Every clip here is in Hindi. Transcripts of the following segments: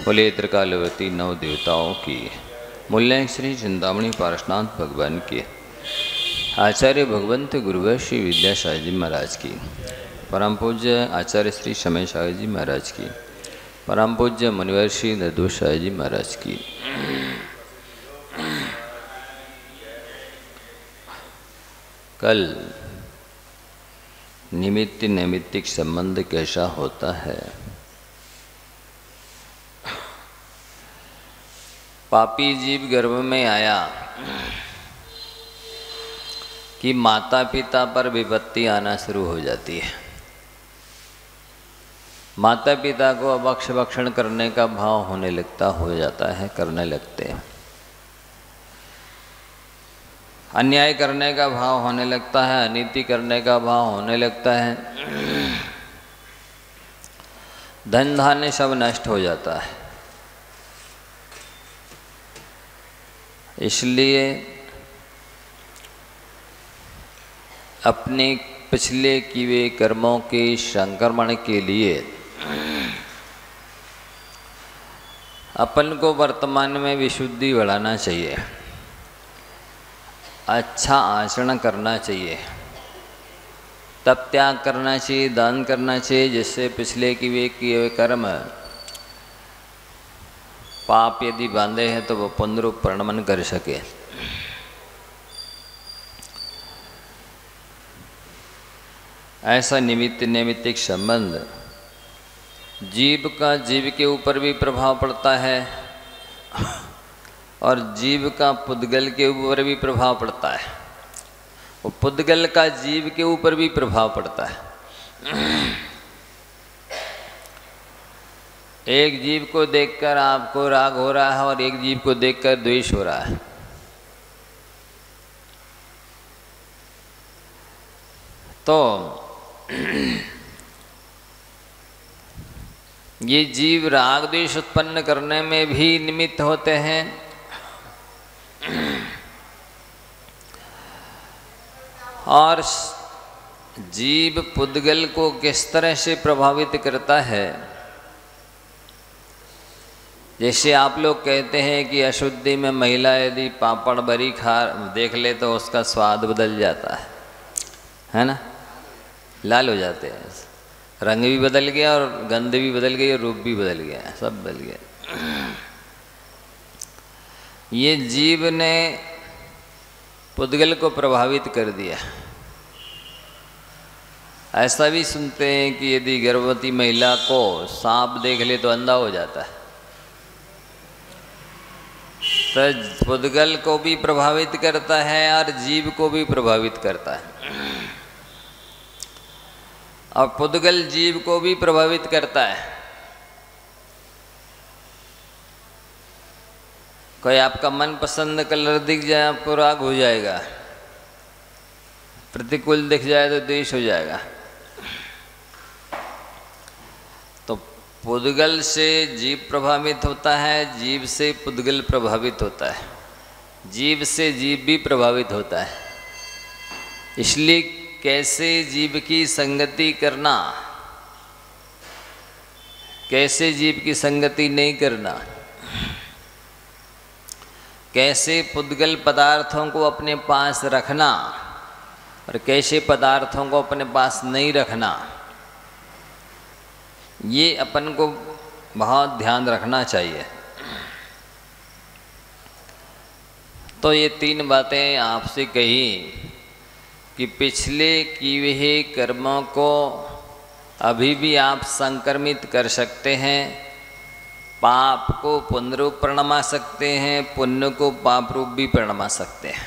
बोले त्रिकालवती नव देवताओं की मूल्य श्री चिंतामणि पार्श्वनाथ भगवान की आचार्य भगवंत गुरुवर श्री विद्यासागर जी महाराज की परम पूज्य आचार्य श्री समय सागर जी महाराज की परम पूज्य मुनिवर श्री निर्दोष सागर जी महाराज की। कल निमित्त नैमित्तिक संबंध कैसा होता है। पापी जीव गर्भ में आया कि माता पिता पर विपत्ति आना शुरू हो जाती है। माता पिता को अभक्ष भक्षण करने का भाव होने लगता हो जाता है, करने लगते हैं। अन्याय करने का भाव होने लगता है, अनीति करने का भाव होने लगता है। धन धान्य सब नष्ट हो जाता है। इसलिए अपने पिछले किए हुए कर्मों के संक्रमण के लिए अपन को वर्तमान में विशुद्धि बढ़ाना चाहिए, अच्छा आचरण करना चाहिए, तब त्याग करना चाहिए, दान करना चाहिए, जिससे पिछले किए हुए कर्म पाप यदि बांधे हैं तो वो पुनरुप प्रणमन कर सके। ऐसा निमित्त नैमित्तिक संबंध जीव का जीव के ऊपर भी प्रभाव पड़ता है और जीव का पुद्गल के ऊपर भी प्रभाव पड़ता है, और पुद्गल का जीव के ऊपर भी प्रभाव पड़ता है। एक जीव को देखकर आपको राग हो रहा है और एक जीव को देखकर द्वेष हो रहा है। तो ये जीव राग द्वेष उत्पन्न करने में भी निमित्त होते हैं और जीव पुद्गल को किस तरह से प्रभावित करता है। जैसे आप लोग कहते हैं कि अशुद्धि में महिला यदि पापड़ बरी खा देख ले तो उसका स्वाद बदल जाता है ना, लाल हो जाते हैं, रंग भी बदल गया और गंध भी बदल गई और रूप भी बदल गया, सब बदल गया। ये जीव ने पुद्गल को प्रभावित कर दिया। ऐसा भी सुनते हैं कि यदि गर्भवती महिला को सांप देख ले तो अंधा हो जाता है। तो पुद्गल को भी प्रभावित करता है और जीव को भी प्रभावित करता है, और पुद्गल जीव को भी प्रभावित करता है। कोई आपका मनपसंद कलर दिख जाए आपको राग हो जाएगा, प्रतिकूल दिख जाए तो द्वेष हो जाएगा। तो पुद्गल से जीव प्रभावित होता है, जीव से पुद्गल प्रभावित होता है, जीव से जीव भी प्रभावित होता है। इसलिए कैसे जीव की संगति करना, कैसे जीव की संगति नहीं करना, कैसे पुद्गल पदार्थों को अपने पास रखना और कैसे पदार्थों को अपने पास नहीं रखना, ये अपन को बहुत ध्यान रखना चाहिए। तो ये तीन बातें आपसे कही कि पिछले किए हुए कर्मों को अभी भी आप संक्रमित कर सकते हैं, पाप को पुण्य रूप प्रणमा सकते हैं, पुण्य को पाप रूप भी प्रणमा सकते हैं।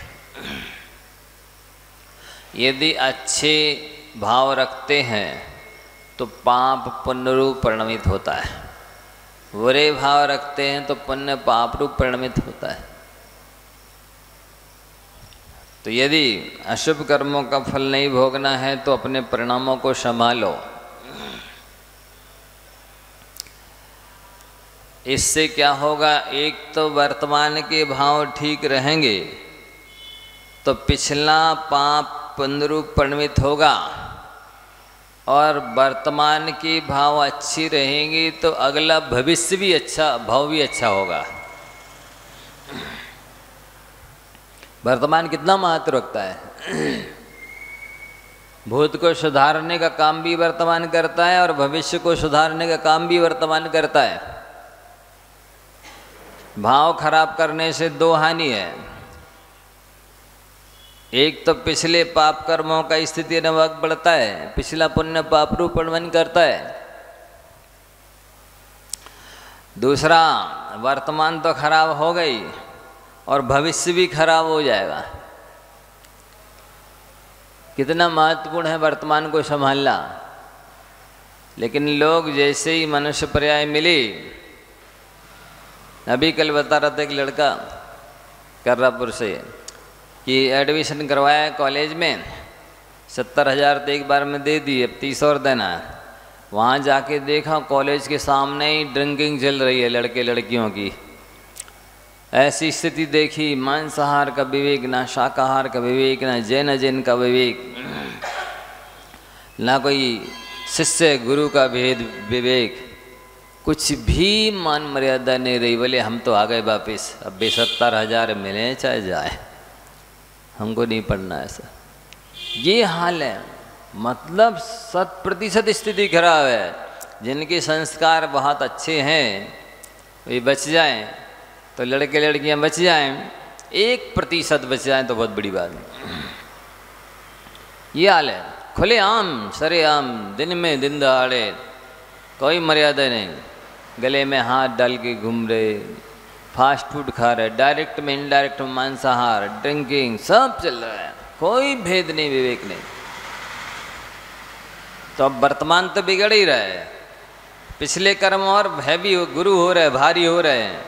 यदि अच्छे भाव रखते हैं तो पाप पुण्य रूप परिणमित होता है, बुरे भाव रखते हैं तो पुण्य पाप रूप परिणमित होता है। तो यदि अशुभ कर्मों का फल नहीं भोगना है तो अपने परिणामों को संभालो। इससे क्या होगा, एक तो वर्तमान के भाव ठीक रहेंगे तो पिछला पाप पुण्य रूप परिणमित होगा और वर्तमान की भाव अच्छी रहेंगी तो अगला भविष्य भी अच्छा, भाव भी अच्छा होगा। वर्तमान कितना महत्व रखता है। भूत को सुधारने का काम भी वर्तमान करता है और भविष्य को सुधारने का काम भी वर्तमान करता है। भाव खराब करने से दो हानि है। एक तो पिछले पाप कर्मों का स्थिति नवक बढ़ता है, पिछला पुण्य पाप रूपण करता है। दूसरा, वर्तमान तो खराब हो गई और भविष्य भी खराब हो जाएगा। कितना महत्वपूर्ण है वर्तमान को संभालना। लेकिन लोग जैसे ही मनुष्य पर्याय मिली, अभी कल बता रहा था एक लड़का कर्रापुर से कि एडमिशन करवाया कॉलेज में, 70,000 तो एक बार में दे दी, अब 30 और देना है। वहाँ जाके देखा कॉलेज के सामने ही ड्रिंकिंग चल रही है लड़के लड़कियों की। ऐसी स्थिति देखी, मांसाहार का विवेक, ना शाकाहार का विवेक, ना जैन का विवेक, ना कोई शिष्य गुरु का भेद विवेक, कुछ भी मान मर्यादा नहीं रही। बोले हम तो आ गए वापिस, अब 70,000 मिले चाहे जाए, हमको नहीं पढ़ना ऐसा। ये हाल है। मतलब 100% स्थिति खराब है। जिनके संस्कार बहुत अच्छे हैं वे बच जाएं, तो लड़के लड़कियां बच जाएं, 1% बच जाएं तो बहुत बड़ी बात है। ये हाल है। खुले आम सरेआम दिन में दिन दहाड़े, कोई मर्यादा नहीं, गले में हाथ डाल के घूम रहे, फास्ट फूड खा रहे, डायरेक्ट में इनडायरेक्ट में मांसाहार, ड्रिंकिंग, सब चल रहा है, कोई भेद नहीं, विवेक नहीं। तो अब वर्तमान तो बिगड़ ही रहा है। पिछले कर्म और भय भी गुरु हो रहे, भारी हो रहे हैं,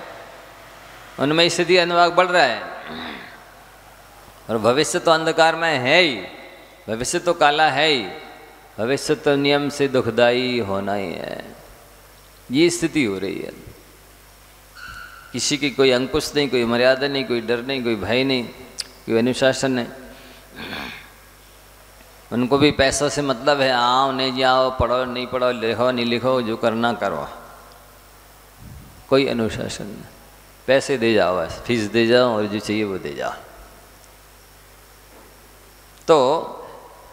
उनमें स्थिति अनुवाद बढ़ रहा है। और भविष्य तो अंधकार में है ही, भविष्य तो काला है ही, भविष्य तो नियम से दुखदाई होना ही है। ये स्थिति हो रही है। किसी की कोई अंकुश नहीं, कोई मर्यादा नहीं, कोई डर नहीं, कोई भय नहीं, कोई अनुशासन नहीं। उनको भी पैसों से मतलब है, आओ नहीं जाओ, पढ़ो नहीं पढ़ो, लिखो नहीं लिखो, जो करना करो, कोई अनुशासन नहीं। पैसे दे जाओ, बस फीस दे जाओ और जो चाहिए वो दे जाओ। तो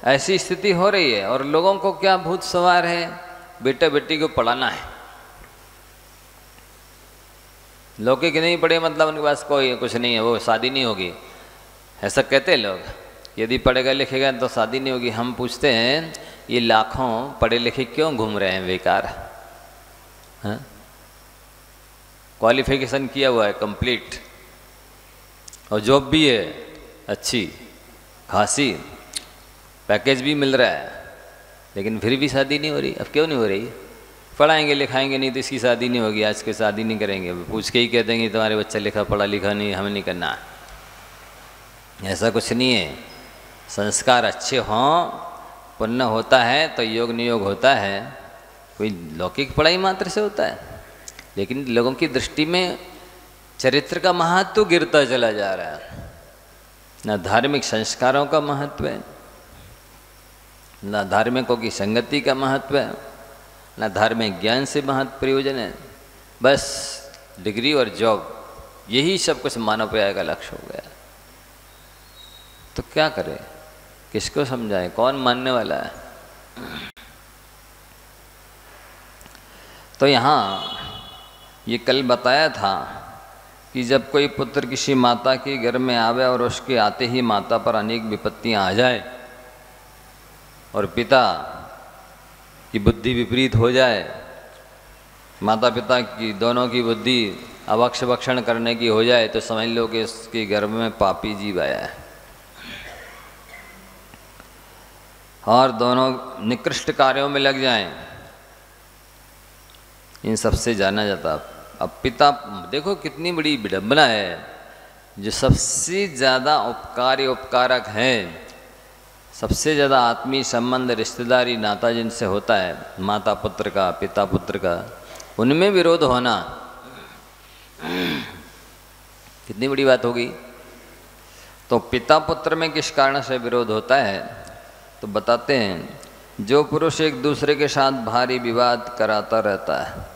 ऐसी स्थिति हो रही है। और लोगों को क्या भूत सवार है, बेटा बेटी को पढ़ाना है। लौकिक नहीं पढ़े मतलब उनके पास कोई कुछ नहीं है, वो शादी नहीं होगी, ऐसा कहते हैं लोग। यदि पढ़ेगा लिखेगा तो शादी नहीं होगी। हम पूछते हैं ये लाखों पढ़े लिखे क्यों घूम रहे हैं बेकार? हाँ, क्वालिफिकेशन किया हुआ है कंप्लीट, और जॉब भी है अच्छी खासी, पैकेज भी मिल रहा है, लेकिन फिर भी शादी नहीं हो रही। अब क्यों नहीं हो रही? पढ़ाएंगे लिखाएंगे नहीं तो इसकी शादी नहीं होगी, आज के शादी नहीं करेंगे। पूछ के ही कह देंगे तुम्हारे बच्चा लिखा पढ़ा लिखा नहीं, हमें नहीं करना। ऐसा कुछ नहीं है। संस्कार अच्छे हों, पुण्य होता है तो योग नियोग होता है। कोई लौकिक पढ़ाई मात्र से होता है, लेकिन लोगों की दृष्टि में चरित्र का महत्व गिरता चला जा रहा है। न धार्मिक संस्कारों का महत्व है, न धार्मिकों की संगति का महत्व है, न धार्मिक ज्ञान से महत्व प्रयोजन है। बस डिग्री और जॉब, यही सब कुछ मानव पर्याय का लक्ष्य हो गया। तो क्या करें, किसको समझाएं, कौन मानने वाला है? तो यहाँ ये कल बताया था कि जब कोई पुत्र किसी माता के घर में आवे और उसके आते ही माता पर अनेक विपत्तियां आ जाए और पिता की बुद्धि विपरीत हो जाए, माता पिता की दोनों की बुद्धि अभक्ष भक्षण करने की हो जाए, तो समझ लो कि उसके गर्भ में पापी जीव आया है और दोनों निकृष्ट कार्यों में लग जाएं। इन सबसे जाना जाता। अब पिता देखो कितनी बड़ी विडंबना है, जो सबसे ज़्यादा उपकारी उपकारक हैं, सबसे ज़्यादा आत्मीय संबंध रिश्तेदारी नाता जिनसे होता है, माता पुत्र का, पिता पुत्र का, उनमें विरोध होना कितनी बड़ी बात होगी। तो पिता पुत्र में किस कारण से विरोध होता है, तो बताते हैं जो पुरुष एक दूसरे के साथ भारी विवाद कराता रहता है,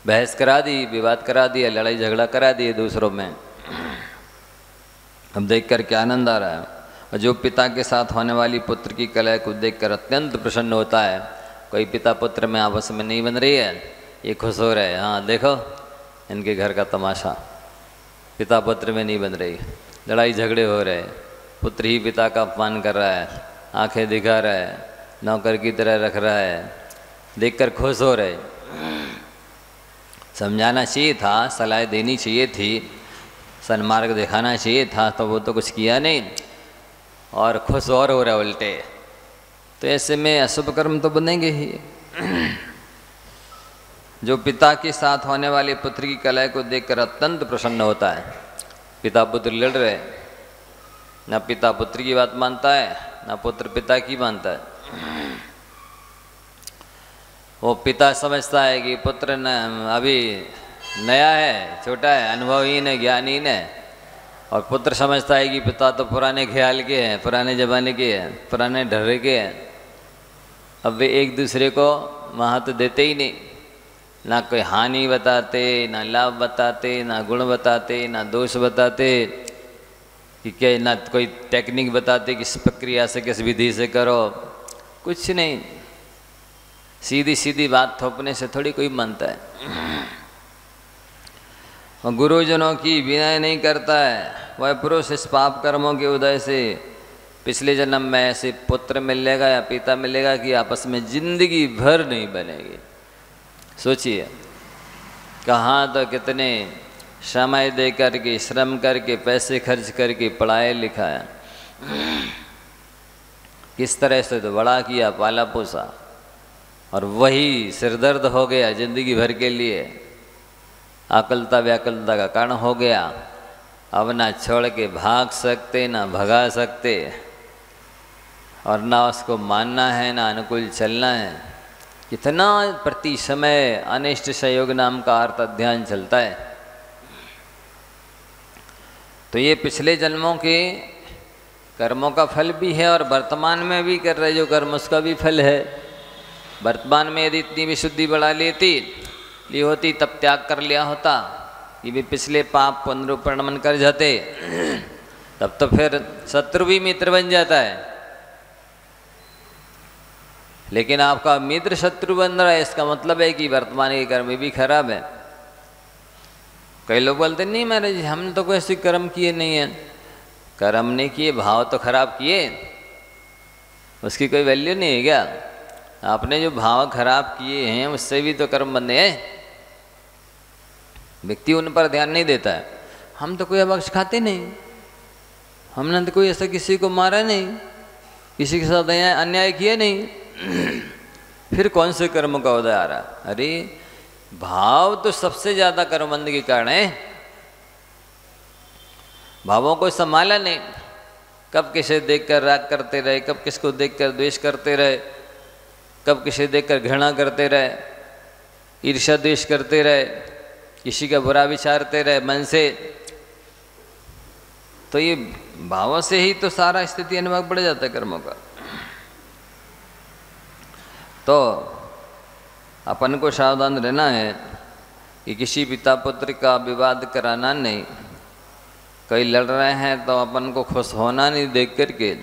बहस करा दी, विवाद करा दिया, लड़ाई झगड़ा करा दिए दूसरों में, अब देख कर क्या आनंद आ रहा है। और जो पिता के साथ होने वाली पुत्र की कलह को देखकर अत्यंत प्रसन्न होता है, कोई पिता पुत्र में आपस में नहीं बन रही है, ये खुश हो रहे हैं, हाँ देखो इनके घर का तमाशा, पिता पुत्र में नहीं बन रही, लड़ाई झगड़े हो रहे, पुत्र ही पिता का अपमान कर रहा है, आंखें दिखा रहा है, नौकर की तरह रख रहा है, देखकर खुश हो रहे। समझाना चाहिए था, सलाह देनी चाहिए थी, सन्मार्ग दिखाना चाहिए था, तो वो तो कुछ किया नहीं और खुश और हो रहा उल्टे। तो ऐसे में अशुभ कर्म तो बनेंगे ही। जो पिता के साथ होने वाले पुत्र की कलह को देखकर अत्यंत प्रसन्न होता है, पिता पुत्र लड़ रहे, ना पिता पुत्र की बात मानता है ना पुत्र पिता की मानता है। वो पिता समझता है कि पुत्र न अभी नया है, छोटा है, अनुभवहीन है, ज्ञानहीन है, और पुत्र समझता है कि पिता तो पुराने ख्याल के हैं, पुराने ज़माने के हैं, पुराने ढर्रे के हैं। अब वे एक दूसरे को महत्व देते ही नहीं, ना कोई हानि बताते, ना लाभ बताते, ना गुण बताते, ना दोष बताते, कि क्या ना कोई टेक्निक बताते किस प्रक्रिया से किस विधि से करो, कुछ नहीं। सीधी सीधी बात थोपने से थोड़ी कोई मानता है। और गुरुजनों की विनय नहीं करता है, वह पुरुष इस पाप कर्मों के उदय से पिछले जन्म में ऐसे पुत्र मिलेगा या पिता मिलेगा कि आपस में जिंदगी भर नहीं बनेगी। सोचिए कहाँ तो कितने समय दे करके, श्रम करके, पैसे खर्च करके पढ़ाया लिखाया, किस तरह से तो बड़ा किया, पाला पोसा, और वही सिरदर्द हो गया जिंदगी भर के लिए, आकलता व्याकुलता का कारण हो गया। अब ना छोड़ के भाग सकते, ना भगा सकते, और ना उसको मानना है, ना अनुकूल चलना है। कितना प्रति समय अनिष्ट संयोग नाम का अर्थ अध्ययन चलता है। तो ये पिछले जन्मों के कर्मों का फल भी है, और वर्तमान में भी कर रहे जो कर्म उसका भी फल है। वर्तमान में यदि इतनी विशुद्धि बढ़ा ली होती, तब त्याग कर लिया होता, ये भी पिछले पाप पुनरुपणमन कर जाते, तब तो फिर शत्रु भी मित्र बन जाता है। लेकिन आपका मित्र शत्रु बन रहा है, इसका मतलब है कि वर्तमान के कर्म भी खराब है। कई लोग बोलते नहीं महाराज जी हमने तो कोई ऐसे कर्म किए नहीं है। कर्म नहीं किए, भाव तो खराब किए, उसकी कोई वैल्यू नहीं है क्या? आपने जो भाव खराब किए हैं उससे भी तो कर्म बने हैं। व्यक्ति उन पर ध्यान नहीं देता है। हम तो कोई अबक्ष खाते नहीं, हमने तो कोई ऐसा किसी को मारा नहीं, किसी के साथ अन्याय किया नहीं, फिर कौन से कर्म का उदय आ रहा? अरे भाव तो सबसे ज्यादा कर्मबंध के कारण है। भावों को संभाला नहीं, कब किसे देखकर राग करते रहे, कब किसको देखकर द्वेष करते रहे, कब किसे देखकर घृणा करते रहे, ईर्ष्या द्वेष करते रहे, किसी का बुरा विचारते रहे मन से। तो ये भावों से ही तो सारा स्थिति अनुभव बढ़ जाता है कर्मों का। तो अपन को सावधान रहना है कि किसी पिता पुत्र का विवाद कराना नहीं। कई लड़ रहे हैं तो अपन को खुश होना नहीं देख करके,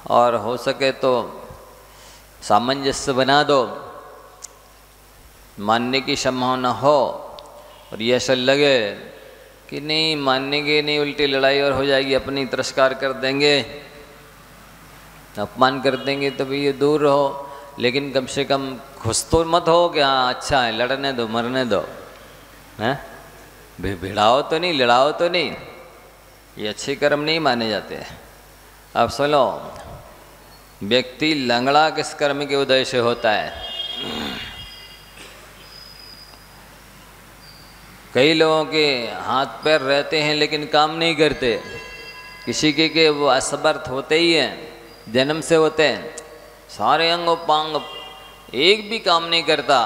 और हो सके तो सामंजस्य बना दो, मानने की संभावना हो, और ये ऐसा लगे कि नहीं मानेंगे नहीं, उल्टी लड़ाई और हो जाएगी, अपनी तिरस्कार कर देंगे, अपमान कर देंगे, तो भी ये दूर रहो। लेकिन कम से कम खुश तो मत हो कि हाँ अच्छा है, लड़ने दो, मरने दो, हैं? भिड़ाओ तो नहीं, लड़ाओ तो नहीं, ये अच्छे कर्म नहीं माने जाते। अब सुनो, व्यक्ति लंगड़ा किस कर्म के उदय से होता है? कई लोगों के हाथ पैर रहते हैं लेकिन काम नहीं करते। किसी के वो असमर्थ होते ही हैं, जन्म से होते हैं, सारे अंग उपांग एक भी काम नहीं करता,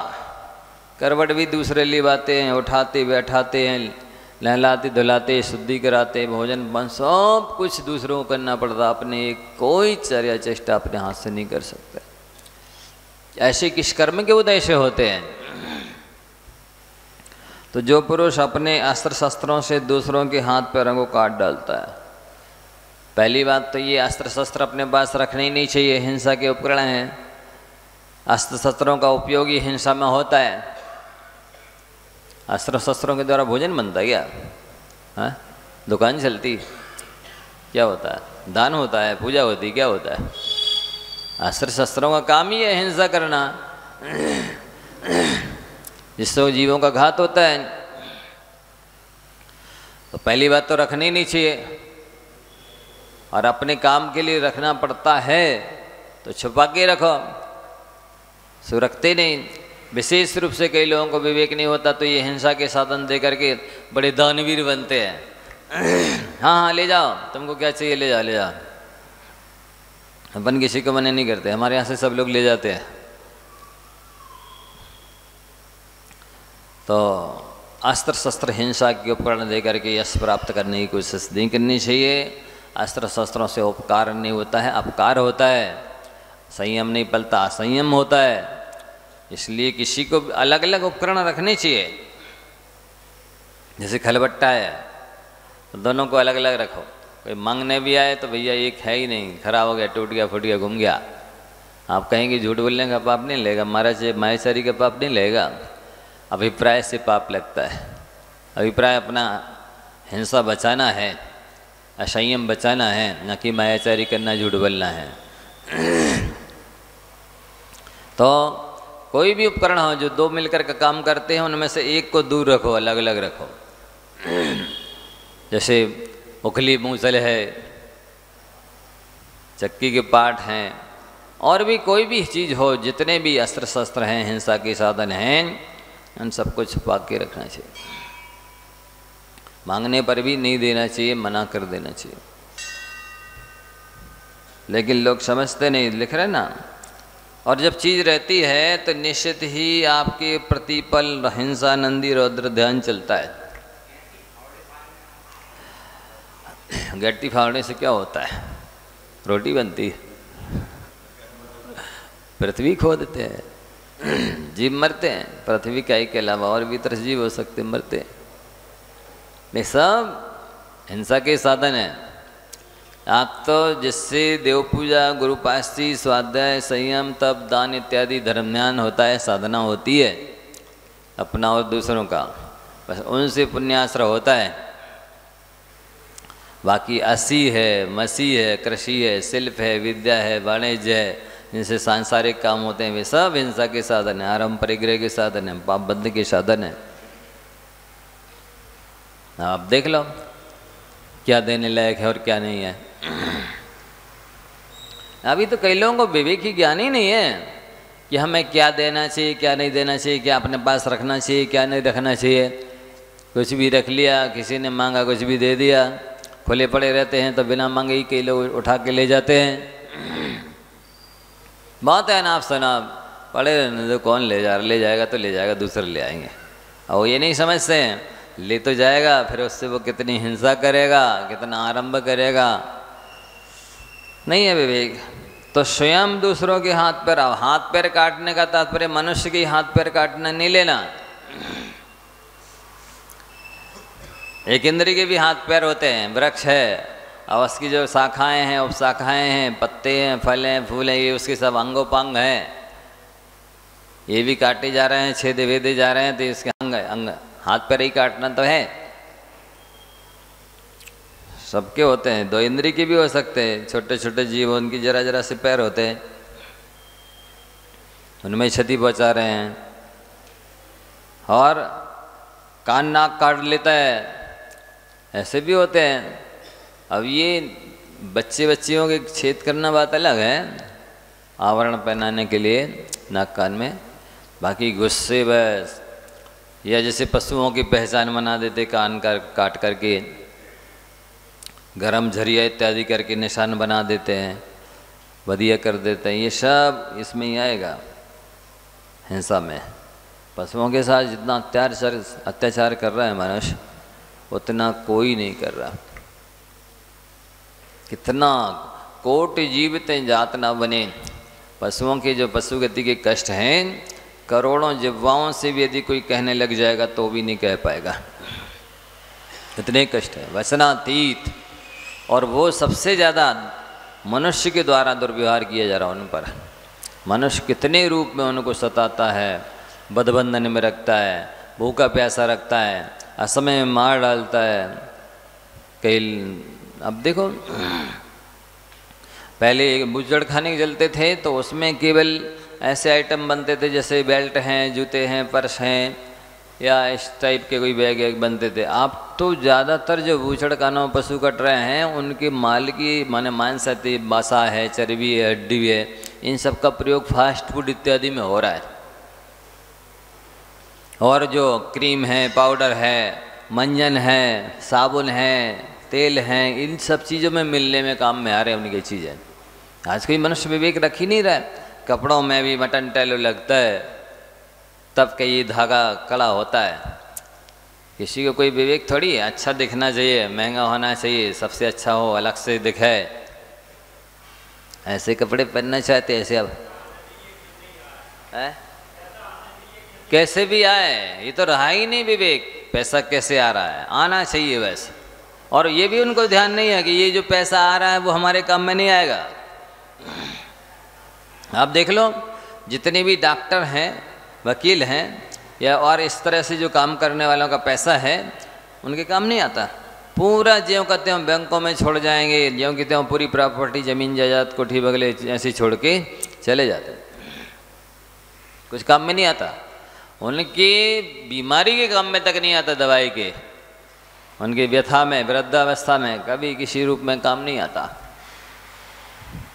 करवट भी दूसरे लिवाते हैं, उठाते बैठाते हैं, नहलाते धुलाते शुद्धि कराते भोजन बन सब कुछ दूसरों को करना पड़ता, अपने कोई चर्या चेष्टा अपने हाथ से नहीं कर सकते। ऐसे किस कर्म के उदय से होते हैं? तो जो पुरुष अपने अस्त्र शस्त्रों से दूसरों के हाथ पैरों को काट डालता है, पहली बात तो ये अस्त्र शस्त्र अपने पास रखने ही नहीं चाहिए, हिंसा के उपकरण हैं। अस्त्र शस्त्रों का उपयोग ही हिंसा में होता है। अस्त्र शस्त्रों के द्वारा भोजन बनता है क्या? हाँ, दुकान चलती क्या होता है? दान होता है, पूजा होती क्या होता है? अस्त्र शस्त्रों का काम ही है हिंसा करना, जिससे जीवों का घात होता है। तो पहली बात तो रखनी ही नहीं चाहिए, और अपने काम के लिए रखना पड़ता है तो छुपा के रखो, सुरखते नहीं। विशेष रूप से कई लोगों को विवेक नहीं होता तो ये हिंसा के साधन दे करके बड़े दानवीर बनते हैं। हाँ हाँ ले जाओ, तुमको क्या चाहिए ले जाओ ले जाओ। अपन किसी को मना नहीं करते, हमारे यहाँ से सब लोग ले जाते हैं। तो अस्त्र शस्त्र हिंसा के उपकरण दे करके यश प्राप्त करने की कोशिश नहीं करनी चाहिए। अस्त्र शस्त्रों से उपकार नहीं होता है, अपकार होता है। संयम नहीं पलता, असंयम होता है। इसलिए किसी को अलग अलग उपकरण रखने चाहिए। जैसे खलबट्टा है तो दोनों को अलग अलग रखो। कोई मांगने भी आए तो भैया एक है ही नहीं, खराब हो गया, टूट गया, फूट गया, घूम गया। आप कहेंगे झूठ बोलने का पाप नहीं लेगा, महाराज मायाचारी का पाप नहीं लेगा। अभिप्राय से पाप लगता है। अभिप्राय अपना हिंसा बचाना है, असंयम बचाना है, न कि मायाचारी करना, झूठ बोलना है। तो कोई भी उपकरण हो जो दो मिलकर का काम करते हैं, उनमें से एक को दूर रखो, अलग अलग रखो। जैसे उखली मूसल है, चक्की के पाट हैं, और भी कोई भी चीज़ हो, जितने भी अस्त्र शस्त्र हैं, हिंसा के साधन हैं, उन सबको छुपा के रखना चाहिए। मांगने पर भी नहीं देना चाहिए, मना कर देना चाहिए। लेकिन लोग समझते नहीं, लिख रहे ना। और जब चीज़ रहती है तो निश्चित ही आपके प्रतिपल हिंसा नंदी रौद्र ध्यान चलता है। गट्टी फाड़ने से क्या होता है? रोटी बनती है। पृथ्वी खो देते हैं, जीव मरते हैं। पृथ्वी का ही के अलावा और भी तरह जीव हो सकते मरते हैं। ये सब हिंसा के साधन है। आप तो जिससे देव पूजा, गुरुपास्ती, स्वाध्याय, संयम, तप, दान इत्यादि धर्म ज्ञान होता है, साधना होती है अपना और दूसरों का, बस उनसे पुण्याश्रय होता है। बाकी असी है, मसी है, कृषि है, शिल्प है, विद्या है, वाणिज्य है, जिनसे सांसारिक काम होते हैं, वे सब हिंसा के साधन है, आरंभ परिग्रह के साधन है, पाप बंध के साधन है। आप देख लो क्या देने लायक है और क्या नहीं है। अभी तो कई लोगों को विवेक ही ज्ञान ही नहीं है कि हमें क्या देना चाहिए, क्या नहीं देना चाहिए, क्या अपने पास रखना चाहिए, क्या नहीं रखना चाहिए। कुछ भी रख लिया, किसी ने मांगा कुछ भी दे दिया। खुले पड़े रहते हैं तो बिना मांगे ही कई लोग उठा के ले जाते हैं। बात है ना, आप शनाब पड़े रहने दो, कौन ले जाएगा तो ले जाएगा, दूसरे ले आएंगे। और वो ये नहीं समझते हैं, ले तो जाएगा, फिर उससे वो कितनी हिंसा करेगा, कितना आरंभ करेगा, नहीं है विवेक। तो स्वयं दूसरों के हाथ पैर काटने का तात्पर्य मनुष्य के हाथ पैर काटना नहीं लेना। एक इंद्री के भी हाथ पैर होते हैं। वृक्ष है और उसकी जो शाखाएं हैं, उपशाखाएं हैं, पत्ते हैं, फल हैं, फूल हैं, ये उसके सब अंगोपांग हैं। ये भी काटे जा रहे हैं, छेदे वेदे जा रहे हैं, तो इसके अंग हाथ पैर ही काटना तो है। सबके होते हैं। दो इंद्री के भी हो सकते हैं। छोटे छोटे जीव, उनकी जरा जरा से पैर होते हैं, उनमें क्षति पहुंचा रहे हैं। और कान नाक काट लेता है, ऐसे भी होते हैं। अब ये बच्चियों के छेद करना बात अलग है, आवरण पहनाने के लिए नाक कान में। बाकी गुस्से बस, या जैसे पशुओं की पहचान बना देते, कान काट करके गरम झरिया इत्यादि करके निशान बना देते हैं, बदिया कर देते हैं। ये सब इसमें ही आएगा हिंसा में। पशुओं के साथ जितना अत्याचार कर रहा है मनुष्य, उतना कोई नहीं कर रहा। कितना कोटि जीवितें जात ना बने। पशुओं के जो पशुगति के कष्ट हैं, करोड़ों जिह्वाओं से भी यदि कोई कहने लग जाएगा तो भी नहीं कह पाएगा, इतने कष्ट है वसनातीत। और वो सबसे ज़्यादा मनुष्य के द्वारा दुर्व्यवहार किया जा रहा है उन पर। मनुष्य कितने रूप में उनको सताता है, बंधन में रखता है, भूखा प्यासा रखता है, असमय में मार डालता है। कई अब देखो, पहले बुजड़ खाने के चलते थे तो उसमें केवल ऐसे आइटम बनते थे जैसे बेल्ट हैं, जूते हैं, पर्स हैं, या इस टाइप के कोई बैग बनते थे। अब तो ज़्यादातर जो बूचड़ खानों पशु कट रहे हैं उनके माल की माने मांस आती, बासा है, चर्बी है, हड्डी है, इन सब का प्रयोग फास्ट फूड इत्यादि में हो रहा है। और जो क्रीम है, पाउडर है, मंजन है, साबुन है, तेल हैं, इन सब चीज़ों में मिलने में काम में आ रहे हैं उनकी चीज़ें। आज कोई मनुष्य विवेक रख ही नहीं रहा है। कपड़ों में भी मटन टैलो लगता है, तब कई धागा कड़ा होता है। किसी को कोई विवेक थोड़ी है। अच्छा दिखना चाहिए, महंगा होना चाहिए, सबसे अच्छा हो, अलग से दिखे, ऐसे कपड़े पहनना चाहते ऐसे। अब है कैसे भी आए, ये तो रहा ही नहीं विवेक। पैसा कैसे आ रहा है, आना चाहिए वैसे। और ये भी उनको ध्यान नहीं है कि ये जो पैसा आ रहा है वो हमारे काम में नहीं आएगा। आप देख लो, जितने भी डॉक्टर हैं, वकील हैं, या और इस तरह से जो काम करने वालों का पैसा है, उनके काम नहीं आता। पूरा ज्यों का त्यों बैंकों में छोड़ जाएंगे, ज्यों की त्यों पूरी प्रॉपर्टी, जमीन जायदाद, कोठी बगले ऐसे छोड़ के चले जाते, कुछ काम में नहीं आता। उनकी बीमारी के काम में तक नहीं आता, दवाई के, उनकी व्यथा में, वृद्धावस्था में कभी किसी रूप में काम नहीं आता।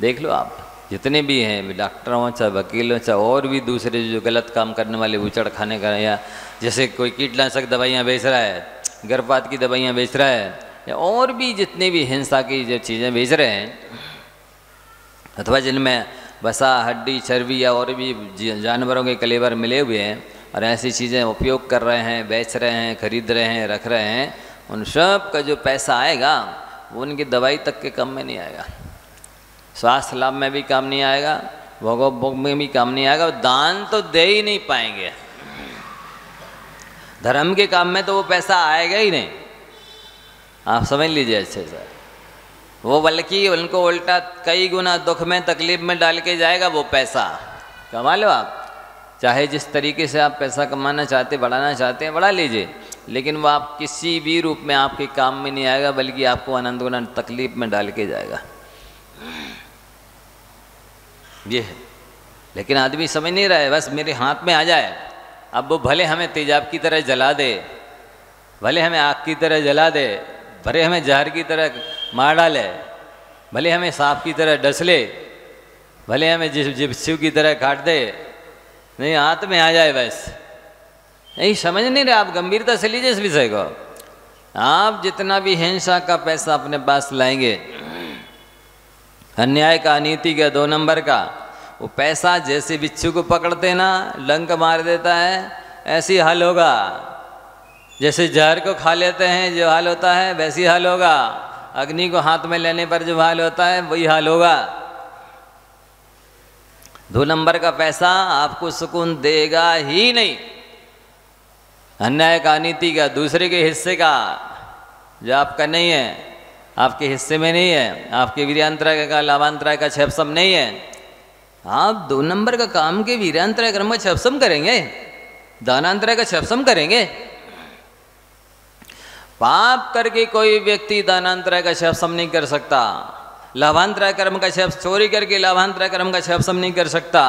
देख लो आप, जितने भी हैं डॉक्टर हों, चाहे वकील हों, चाहे और भी दूसरे जो गलत काम करने वाले बूचड़ खाने का, या जैसे कोई कीटनाशक दवाइयाँ बेच रहा है, गर्भपात की दवाइयाँ बेच रहा है, या और भी जितने भी हिंसा की जो चीज़ें बेच रहे हैं, अथवा जिनमें वसा, हड्डी, चर्बी या और भी जानवरों के कलेवर मिले हुए हैं और ऐसी चीज़ें उपयोग कर रहे हैं, बेच रहे हैं, खरीद रहे हैं, रख रहे हैं, उन सब का जो पैसा आएगा वो उनकी दवाई तक के काम में नहीं आएगा, स्वास्थ्य लाभ में भी काम नहीं आएगा, भोग में भी काम नहीं आएगा, दान तो दे ही नहीं पाएंगे। धर्म के काम में तो वो पैसा आएगा ही नहीं, आप समझ लीजिए अच्छे से। वो बल्कि उनको उल्टा कई गुना दुख में, तकलीफ में डाल के जाएगा वो पैसा। कमा लो आप, चाहे जिस तरीके से आप पैसा कमाना चाहते, बढ़ाना चाहते हैं, बढ़ा लीजिए, लेकिन वो आप किसी भी रूप में आपके काम में नहीं आएगा, बल्कि आपको अनंत गुना तकलीफ में डाल के जाएगा। ये है, लेकिन आदमी समझ नहीं रहा है, बस मेरे हाथ में आ जाए। अब वो भले हमें तेजाब की तरह जला दे, भले हमें आग की तरह जला दे, भले हमें जहर की तरह मार डाले, भले हमें सांप की तरह डस ले, भले हमें जिप्सी की तरह काट दे, नहीं हाथ में आ जाए बस। नहीं समझ नहीं रहे आप, गंभीरता से लीजिए इस विषय को। आप जितना भी हिंसा का पैसा अपने पास लाएंगे, अन्याय का, अनीति का, 2 नंबर का, वो पैसा जैसे बिच्छू को पकड़ते ना, डंक मार देता है, ऐसी हाल होगा। जैसे जहर को खा लेते हैं जो हाल होता है, वैसी हाल होगा। अग्नि को हाथ में लेने पर जो हाल होता है वही हाल होगा। 2 नंबर का पैसा आपको सुकून देगा ही नहीं। अन्याय का, अनीति का, दूसरे के हिस्से का, जो आपका नहीं है, आपके हिस्से में नहीं है, आपके वीर्यांतराय का, लाभांतराय का क्षयपसम नहीं है, आप 2 नंबर का काम के वीर्यांतराय कर्म का क्षयपसम करेंगे, दानांतराय का क्षयपसम करेंगे। पाप करके कोई व्यक्ति दानांतराय का क्षयपसम नहीं कर सकता, लाभांतराय कर्म का क्षयपसम, चोरी करके लाभांतराय कर्म का क्षयपसम नहीं कर सकता,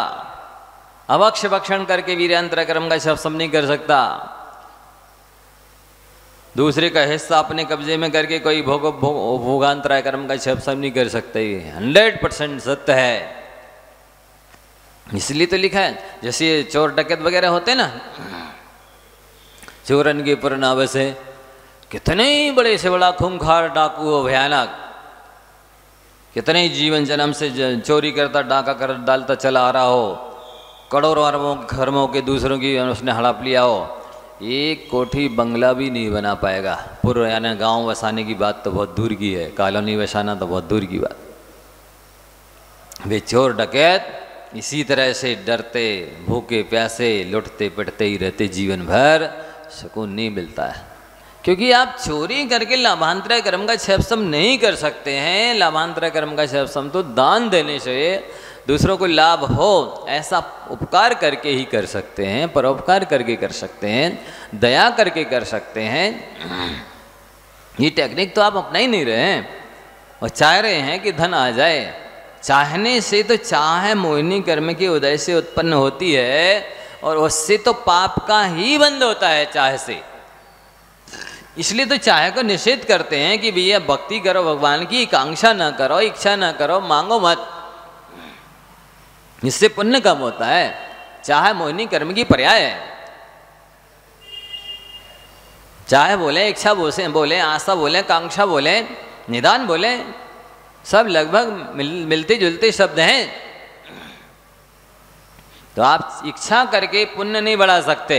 अवक्ष भक्षण करके वीर्यांतराय कर्म का क्षयपसम नहीं कर सकता, दूसरे का हिस्सा अपने कब्जे में करके कोई भोगांतराय कर्म का क्षयपसम नहीं कर सकता। 100% सत्य है, इसलिए तो लिखा है। जैसे चोर डकैत वगैरह होते ना, चोरन के पुरनावे से, कितने ही बड़े से बड़ा खूंखार डाकू हो, भयानक, कितने ही जीवन जन्म से चोरी करता, डाका कर डालता चला आ रहा हो, करोड़ों अरबों खरबों के दूसरों की उसने हड़प लिया हो, एक कोठी बंगला भी नहीं बना पाएगा। पूर्व यानी गांव बसाने की बात तो बहुत दूर की है, कॉलोनी बसाना तो बहुत दूर की बात। वे चोर डकैत इसी तरह से डरते भूखे प्यासे लुटते पिटते ही रहते, जीवन भर सुकून नहीं मिलता है। क्योंकि आप चोरी करके लाभांतरय कर्म का क्षयपसम नहीं कर सकते हैं। लाभांतरय कर्म का क्षयपसम तो दान देने से दूसरों को लाभ हो ऐसा उपकार करके ही कर सकते हैं, परोपकार करके कर सकते हैं, दया करके कर सकते हैं। ये टेक्निक तो आप अपना ही नहीं रहे हैं और चाह रहे हैं कि धन आ जाए। चाहने से तो चाह मोहिनी कर्म के उदय से उत्पन्न होती है और उससे तो पाप का ही बंद होता है चाह से। इसलिए तो चाह को निषेध करते हैं कि भैया भक्ति करो, भगवान की आकांक्षा ना करो, इच्छा ना करो, मांगो मत, इससे पुण्य कम होता है। चाह मोहिनी कर्म की पर्याय है। चाह बोले, इच्छा बोले, आशा बोले, कांक्षा बोले, निदान बोले, सब लगभग मिलते जुलते शब्द हैं। तो आप इच्छा करके पुण्य नहीं बढ़ा सकते।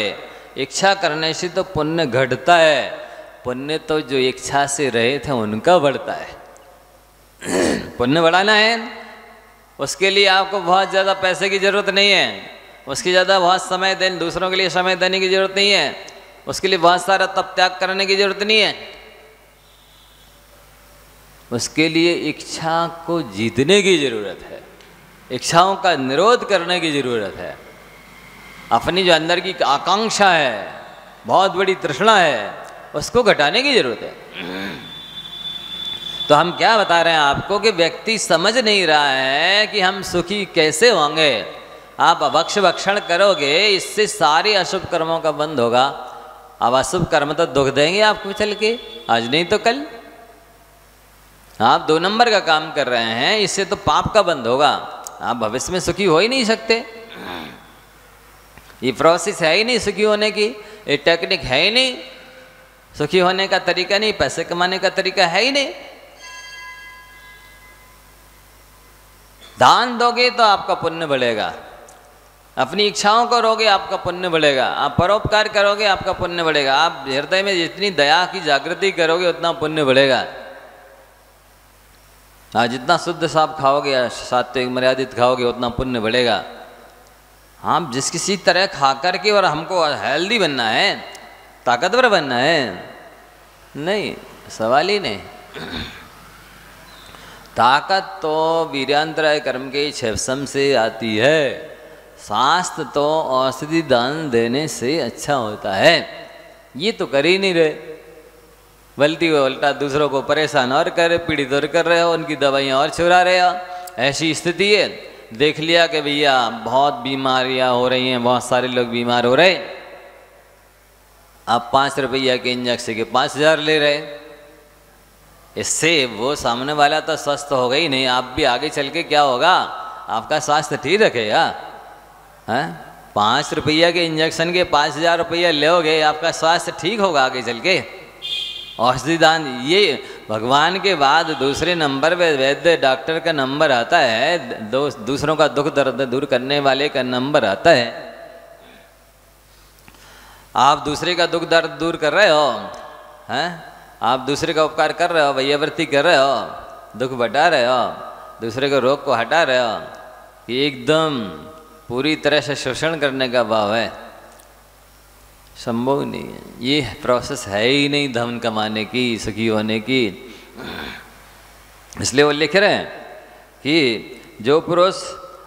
इच्छा करने से तो पुण्य घटता है। पुण्य तो जो इच्छा से रहे थे उनका बढ़ता है। पुण्य बढ़ाना है उसके लिए आपको बहुत ज़्यादा पैसे की ज़रूरत नहीं है, उसकी ज़्यादा बहुत समय देने, दूसरों के लिए समय देने की ज़रूरत नहीं है, उसके लिए बहुत सारा तप त्याग करने की ज़रूरत नहीं है। उसके लिए इच्छा को जीतने की ज़रूरत है, इच्छाओं का निरोध करने की ज़रूरत है। अपनी जो अंदर की आकांक्षा है, बहुत बड़ी तृष्णा है, उसको घटाने की ज़रूरत है। तो हम क्या बता रहे हैं आपको कि व्यक्ति समझ नहीं रहा है कि हम सुखी कैसे होंगे। आप अभक्ष भक्षण करोगे, इससे सारे अशुभ कर्मों का बंद होगा। अब अशुभ कर्म तो दुख देंगे आपको चल के, आज नहीं तो कल। आप 2 नंबर का काम कर रहे हैं, इससे तो पाप का बंद होगा। आप भविष्य में सुखी हो ही नहीं सकते। ये प्रोसेस है ही नहीं सुखी होने की, ये टेक्निक है ही नहीं, सुखी होने का तरीका नहीं, पैसे कमाने का तरीका है ही नहीं। दान दोगे तो आपका पुण्य बढ़ेगा, अपनी इच्छाओं को रोगे आपका पुण्य बढ़ेगा, आप परोपकार करोगे आपका पुण्य बढ़ेगा, आप हृदय में जितनी दया की जागृति करोगे उतना पुण्य बढ़ेगा। आज जितना शुद्ध साफ खाओगे या सात्विक मर्यादित खाओगे उतना पुण्य बढ़ेगा। आप जिस किसी तरह खा कर के और हमको हेल्दी बनना है, ताकतवर बनना है, नहीं, सवाल ही नहीं। ताकत तो वीर्यांतराय कर्म के क्षयपसम से आती है। शास्त्र तो औषधि दान देने से अच्छा होता है। ये तो कर ही नहीं रहे, बल्कि उल्टा दूसरों को परेशान और कर, पीड़ित और कर रहे हो, उनकी दवाइयाँ और चुरा रहे हो। ऐसी स्थिति है। देख लिया कि भैया बहुत बीमारियाँ हो रही हैं, बहुत सारे लोग बीमार हो रहे, आप 5 रुपया के इंजेक्शन के 5000 ले रहे। इससे वो सामने वाला तो स्वस्थ हो गई नहीं, आप भी आगे चल के क्या होगा, आपका स्वास्थ्य ठीक रखेगा? हैं, 5 रुपया के इंजेक्शन के 5000 रुपया लोगे, आपका स्वास्थ्य ठीक होगा आगे चल के? औषधि दान ये भगवान के बाद दूसरे नंबर पे वैद्य डॉक्टर का नंबर आता है, दूसरों का दुख दर्द दूर करने वाले का नंबर आता है। आप दूसरे का दुख दर्द दूर कर रहे हो, हैं, आप दूसरे का उपकार कर रहे हो, वैयावृत्ति कर रहे हो, दुख बटा रहे हो, दूसरे के रोग को हटा रहे हो, ये एकदम पूरी तरह से शोषण करने का भाव है। संभव नहीं है, ये प्रोसेस है ही नहीं धन कमाने की, सुखी होने की। इसलिए वो लिख रहे हैं कि जो पुरुष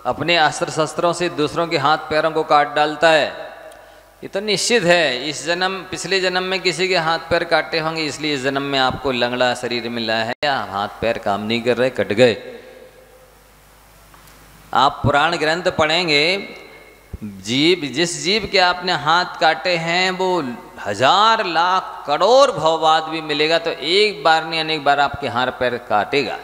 अपने अस्त्र शस्त्रों से दूसरों के हाथ पैरों को काट डालता है, ये तो निश्चित है इस जन्म पिछले जन्म में किसी के हाथ पैर काटे होंगे, इसलिए इस जन्म में आपको लंगड़ा शरीर मिला है या हाथ पैर काम नहीं कर रहे, कट गए। आप पुराण ग्रंथ पढ़ेंगे, जिस जीव के आपने हाथ काटे हैं वो 1000 लाख करोड़ भव बाद भी मिलेगा, तो एक बार नहीं अनेक बार आपके हाथ पैर काटेगा।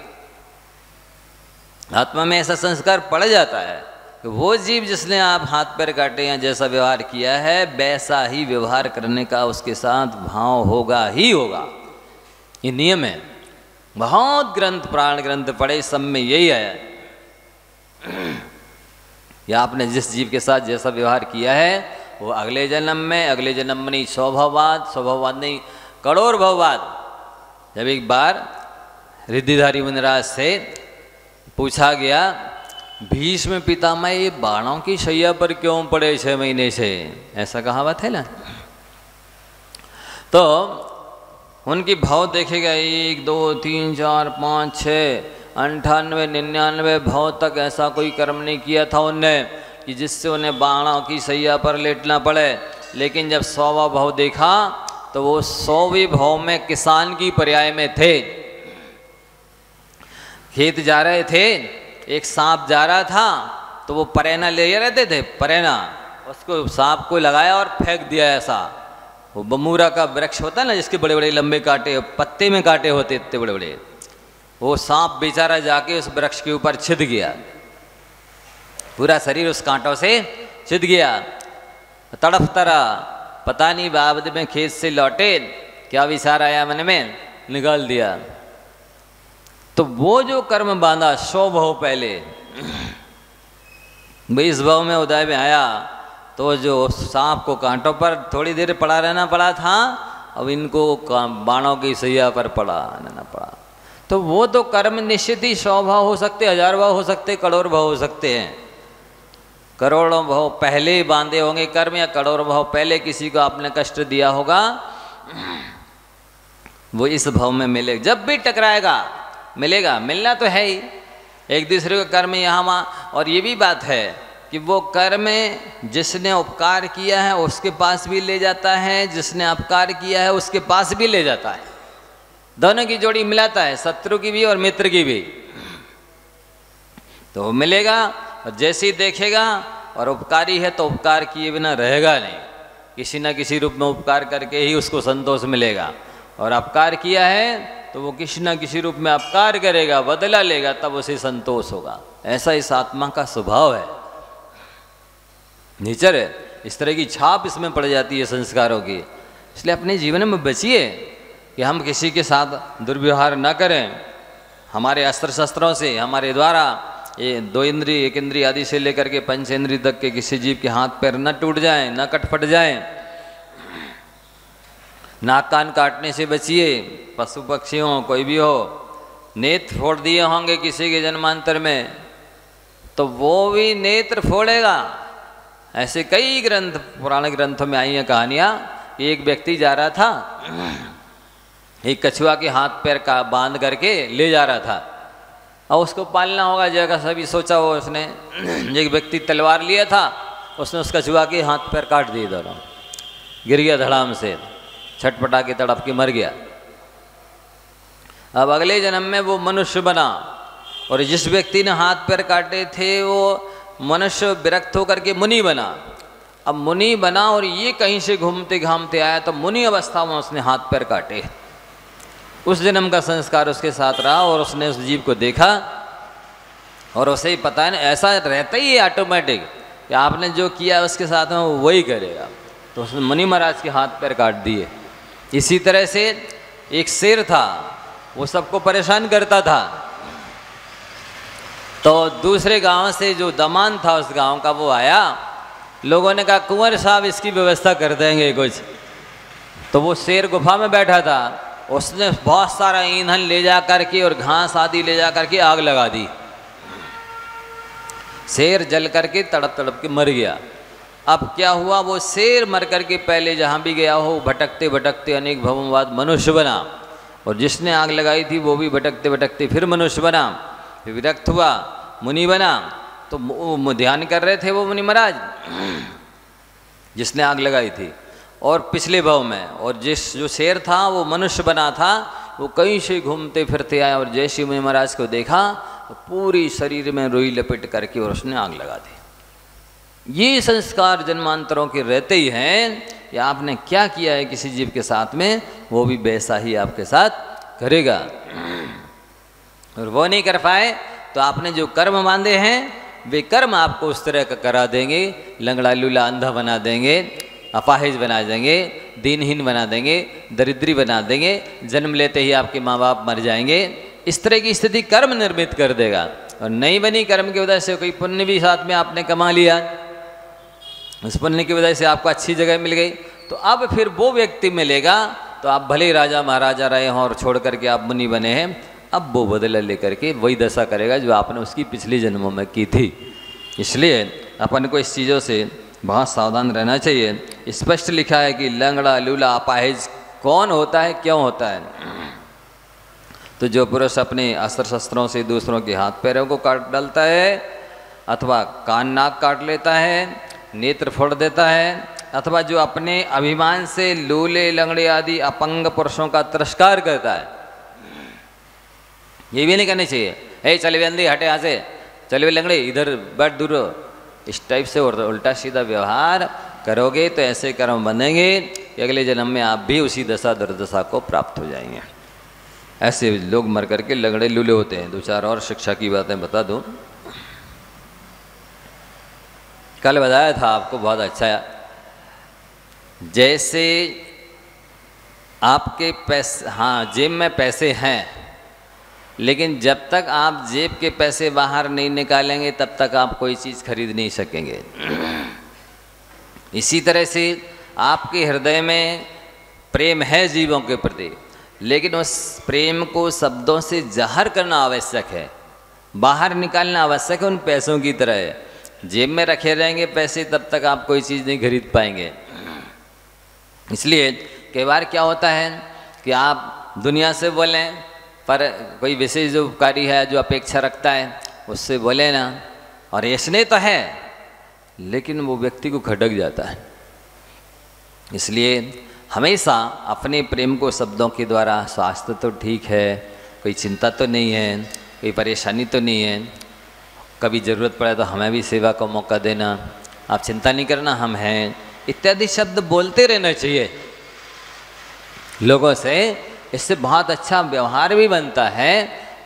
आत्मा में ऐसा संस्कार पड़ जाता है कि वो जीव जिसने आप हाथ पैर काटे हैं, जैसा व्यवहार किया है वैसा ही व्यवहार करने का उसके साथ भाव होगा ही होगा। ये नियम है। बहुत ग्रंथ पुराण ग्रंथ पढ़े, सब में यही है। या आपने जिस जीव के साथ जैसा व्यवहार किया है वो अगले जन्म में नहीं 100 भव बाद नहीं करोड़ भव बाद। जब एक बार रिद्धिधारी मुनिराज से पूछा गया, भीष्म पितामह ये बाणों की शैया पर क्यों पड़े 6 महीने से, ऐसा कहावत है ना। तो उनकी भाव देखेगा 1 2 3 4 5 6 98 99 भाव तक ऐसा कोई कर्म नहीं किया था उनने कि जिससे उन्हें बाणों की सैया पर लेटना पड़े। लेकिन जब 100वां भाव देखा तो वो 100वें भाव में किसान की पर्याय में थे। खेत जा रहे थे, एक सांप जा रहा था तो वो परेना ले रहते थे, परेना उसको सांप को लगाया और फेंक दिया। ऐसा वो बमूरा का वृक्ष होता है ना, जिसके बड़े बड़े लंबे कांटे, पत्ते में कांटे होते इतने बड़े बड़े, वो सांप बेचारा जाके उस वृक्ष के ऊपर छिद गया, पूरा शरीर उस कांटों से छिद गया। तड़फ तरा, पता नहीं बाद में खेत से लौटे क्या विचार आया मन में, निकाल दिया। तो वो जो कर्म बांधा 100 भाव पहले, 20 भाव में उदय में आया, तो जो सांप को कांटों पर थोड़ी देर पड़ा रहना पड़ा था, अब इनको बाणों की सैया पर पड़ा रहना पड़ा। तो वो तो कर्म निश्चित ही 100 भाव हो सकते, 1000 भाव हो सकते, करोड़ भाव हो सकते हैं। करोड़ों भाव पहले बांधे होंगे कर्म, या करोड़ों भाव पहले किसी को आपने कष्ट दिया होगा, वो इस भाव में मिलेगा। जब भी टकराएगा मिलेगा, मिलना तो है ही एक दूसरे को कर्म यहाँ वहाँ। और ये भी बात है कि वो कर्म जिसने उपकार किया है उसके पास भी ले जाता है, जिसने अपकार किया है उसके पास भी ले जाता है। दोनों की जोड़ी मिलाता है, शत्रु की भी और मित्र की भी। तो मिलेगा, और जैसे ही देखेगा और उपकारी है तो उपकार किए बिना रहेगा नहीं, किसी न किसी रूप में उपकार करके ही उसको संतोष मिलेगा। और अपकार किया है तो वो किसी न किसी रूप में अपकार करेगा, बदला लेगा, तब उसे संतोष होगा। ऐसा इस आत्मा का स्वभाव है, नेचर है। इस तरह की छाप इसमें पड़ जाती है संस्कारों की। इसलिए अपने जीवन में बचिए कि हम किसी के साथ दुर्व्यवहार न करें। हमारे अस्त्र शस्त्रों से, हमारे द्वारा ये 2 इंद्रिय, 1 इंद्रिय आदि से लेकर के 5 इंद्रिय तक के किसी जीव के हाथ पैर न टूट जाएं, न कटफट जाएं। नाक कान काटने से बचिए, पशु पक्षी हो कोई भी हो। नेत्र फोड़ दिए होंगे किसी के जन्मांतर में तो वो भी नेत्र फोड़ेगा। ऐसे कई ग्रंथ, पुराने ग्रंथों में आई हैं कहानियाँ। एक व्यक्ति जा रहा था, एक कछुआ के हाथ पैर का बांध करके ले जा रहा था, और उसको पालना होगा जगह सभी सोचा हो उसने। एक व्यक्ति तलवार लिया था, उसने उस कछुआ के हाथ पैर काट दिए दोनों, गिर गया धड़ाम से, छटपटा के तड़प के मर गया। अब अगले जन्म में वो मनुष्य बना, और जिस व्यक्ति ने हाथ पैर काटे थे वो मनुष्य विरक्त होकर के मुनि बना। अब मुनि बना और ये कहीं से घूमते घामते आया, तो मुनि अवस्था में उसने हाथ पैर काटे। उस जन्म का संस्कार उसके साथ रहा, और उसने उस जीव को देखा, और उसे ही पता है ना, ऐसा रहता ही है ऑटोमेटिक कि आपने जो किया उसके साथ में वो वही करेगा। तो उसने मुनि महाराज के हाथ पैर काट दिए। इसी तरह से एक शेर था, वो सबको परेशान करता था। तो दूसरे गांव से जो दमान था उस गांव का, वो आया। लोगों ने कहा कुंवर साहब इसकी व्यवस्था कर देंगे कुछ। तो वो शेर गुफा में बैठा था, उसने बहुत सारा ईंधन ले जा करके और घास आदि ले जा करके आग लगा दी। शेर जल करके तड़प तड़प के मर गया। अब क्या हुआ, वो शेर मर करके पहले जहाँ भी गया हो भटकते भटकते अनेक भवों बाद मनुष्य बना, और जिसने आग लगाई थी वो भी भटकते भटकते फिर मनुष्य बना, फिर विरक्त हुआ, मुनि बना। तो वो ध्यान कर रहे थे वो मुनि महाराज जिसने आग लगाई थी, और पिछले भाव में, और जो शेर था वो मनुष्य बना था, वो कहीं से घूमते फिरते आया, और जैसे मुनि महाराज को देखा तो पूरी शरीर में रुई लपेट करके और उसने आग लगा दी। ये संस्कार जन्मांतरों के रहते ही हैं कि आपने क्या किया है किसी जीव के साथ में, वो भी वैसा ही आपके साथ करेगा। और वो नहीं कर पाए तो आपने जो कर्म बांधे हैं वे कर्म आपको उस तरह का करा देंगे, लंगड़ा लूला अंधा बना देंगे, अपाहिज बना देंगे, दीनहीन बना देंगे, दरिद्री बना देंगे, जन्म लेते ही आपके माँ बाप मर जाएंगे। इस तरह की स्थिति कर्म निर्मित कर देगा। और नहीं बनी कर्म की वजह से कोई पुण्य भी साथ में आपने कमा लिया, उस पुण्य की वजह से आपको अच्छी जगह मिल गई, तो अब फिर वो व्यक्ति मिलेगा, तो आप भले ही राजा महाराजा रहे हों और छोड़ करके आप मुनि बने हैं, अब वो बदला लेकर के वही दशा करेगा जो आपने उसकी पिछली जन्मों में की थी। इसलिए अपन को इस चीज़ों से बहुत सावधान रहना चाहिए। स्पष्ट लिखा है कि लंगड़ा लूला अपाहिज कौन होता है, क्यों होता है? तो जो पुरुष अपने अस्त्र शस्त्रों से दूसरों के हाथ पैरों को काट डालता है, अथवा कान नाक काट लेता है, नेत्र फोड़ देता है, अथवा जो अपने अभिमान से लूले लंगड़े आदि अपंग पुरुषों का तिरस्कार करता है, ये भी नहीं करनी चाहिए। हे चल वे अंधी, हटे यहाँ से, चल वे लंगड़े, इधर बैठ दूर। इस टाइप से उल्टा सीधा व्यवहार करोगे तो ऐसे कर्म बनेंगे कि अगले जन्म में आप भी उसी दशा दुर्दशा को प्राप्त हो जाएंगे। ऐसे लोग मर करके लंगड़े लूले होते हैं। दो चार और शिक्षा की बातें बता दूं। कल बताया था आपको बहुत अच्छा, जैसे आपके पैसे, हाँ जेब में पैसे हैं, लेकिन जब तक आप जेब के पैसे बाहर नहीं निकालेंगे तब तक आप कोई चीज़ खरीद नहीं सकेंगे। इसी तरह से आपके हृदय में प्रेम है जीवों के प्रति, लेकिन उस प्रेम को शब्दों से जाहिर करना आवश्यक है, बाहर निकालना आवश्यक है। उन पैसों की तरह जेब में रखे रहेंगे पैसे, तब तक आप कोई चीज़ नहीं खरीद पाएंगे। इसलिए कई बार क्या होता है कि आप दुनिया से बोलें, पर कोई विशेष जो उपकारी है, जो अपेक्षा रखता है, उससे बोले ना, और ऐसने तो है, लेकिन वो व्यक्ति को खटक जाता है। इसलिए हमेशा अपने प्रेम को शब्दों के द्वारा, स्वास्थ्य तो ठीक है, कोई चिंता तो नहीं है, कोई परेशानी तो नहीं है, कभी ज़रूरत पड़े तो हमें भी सेवा का मौका देना, आप चिंता नहीं करना, हम हैं, इत्यादि शब्द बोलते रहना चाहिए लोगों से। इससे बहुत अच्छा व्यवहार भी बनता है,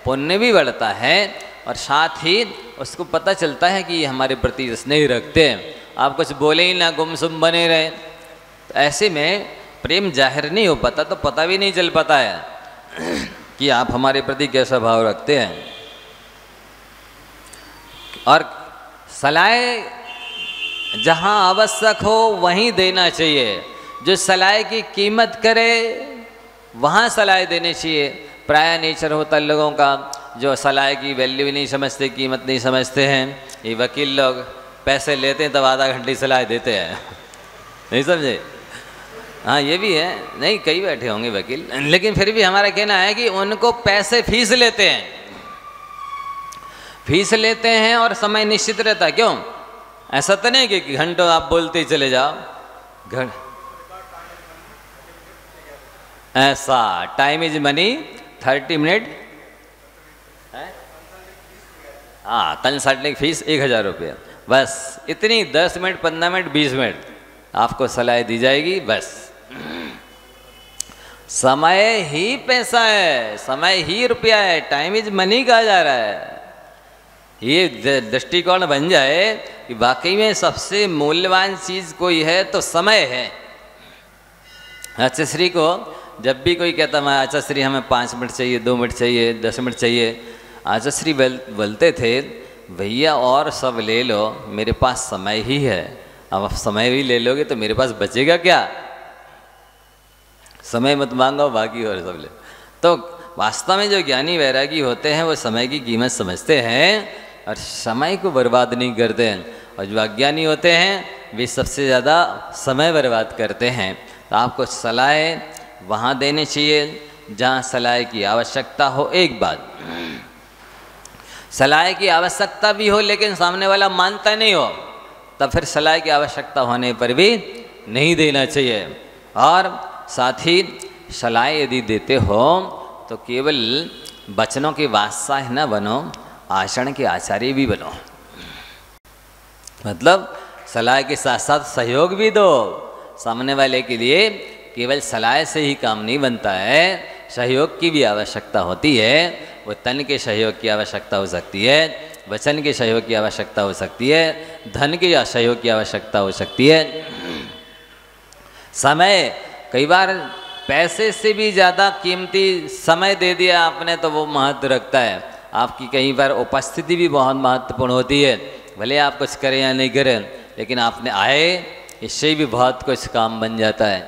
पुण्य भी बढ़ता है, और साथ ही उसको पता चलता है कि ये हमारे प्रति स्नेह रखते हैं। आप कुछ बोले ही ना, गुमसुम बने रहे, तो ऐसे में प्रेम जाहिर नहीं हो पाता, तो पता भी नहीं चल पाता है कि आप हमारे प्रति कैसा भाव रखते हैं। और सलाह जहाँ आवश्यक हो वहीं देना चाहिए। जो सलाह की कीमत करे वहाँ सलाह देनी चाहिए। प्राय नेचर होता है लोगों का, जो सलाह की वैल्यू भी नहीं समझते, कीमत नहीं समझते हैं। ये वकील लोग पैसे लेते हैं तब आधा घंटे सलाह देते हैं नहीं समझे? हाँ ये भी है, नहीं कई बैठे होंगे वकील, लेकिन फिर भी हमारा कहना है कि उनको पैसे फीस लेते हैं, फीस लेते हैं और समय निश्चित रहता है। क्यों? ऐसा तो नहीं कि घंटों आप बोलते ही चले जाओ। ऐसा टाइम इज मनी, 30 मिनट, हाँ 360 फीस 1000 रुपया, बस इतनी 10 मिनट 15 मिनट 20 मिनट आपको सलाह दी जाएगी। बस समय ही पैसा है, समय ही रुपया है, टाइम इज मनी कहा जा रहा है। ये दृष्टिकोण बन जाए कि वाकई में सबसे मूल्यवान चीज़ कोई है तो समय है। आचार्य को जब भी कोई कहता मैं आचार्य हमें 5 मिनट चाहिए, 2 मिनट चाहिए, 10 मिनट चाहिए, आचार्य बोलते थे भैया और सब ले लो, मेरे पास समय ही है। अब आप समय भी ले लोगे तो मेरे पास बचेगा क्या? समय मत मांगो, बाकी और सब ले। तो वास्तव में जो ज्ञानी वैरागी होते हैं वो समय की कीमत समझते हैं और समय को बर्बाद नहीं करते हैं, और जो अज्ञानी होते हैं वे सबसे ज़्यादा समय बर्बाद करते हैं। तो आपको सलाह वहाँ देनी चाहिए जहाँ सलाह की आवश्यकता हो। एक बात, सलाह की आवश्यकता भी हो लेकिन सामने वाला मानता नहीं हो, तब फिर सलाह की आवश्यकता होने पर भी नहीं देना चाहिए। और साथ ही सलाह यदि देते हो तो केवल वचनों के बादशाह न बनो, आचरण के आचार्य भी बनो। मतलब सलाह के साथ साथ सहयोग भी दो सामने वाले के लिए। केवल सलाह से ही काम नहीं बनता है, सहयोग की भी आवश्यकता होती है। वो तन के सहयोग की आवश्यकता हो सकती है, वचन के सहयोग की आवश्यकता हो सकती है, धन के सहयोग की आवश्यकता हो सकती है। समय, कई बार पैसे से भी ज़्यादा कीमती समय दे दिया आपने तो वो महत्व रखता है। आपकी कई बार उपस्थिति भी बहुत महत्वपूर्ण होती है। भले आप कुछ करें या नहीं करें, लेकिन आपने आए, इससे भी बहुत कुछ काम बन जाता है।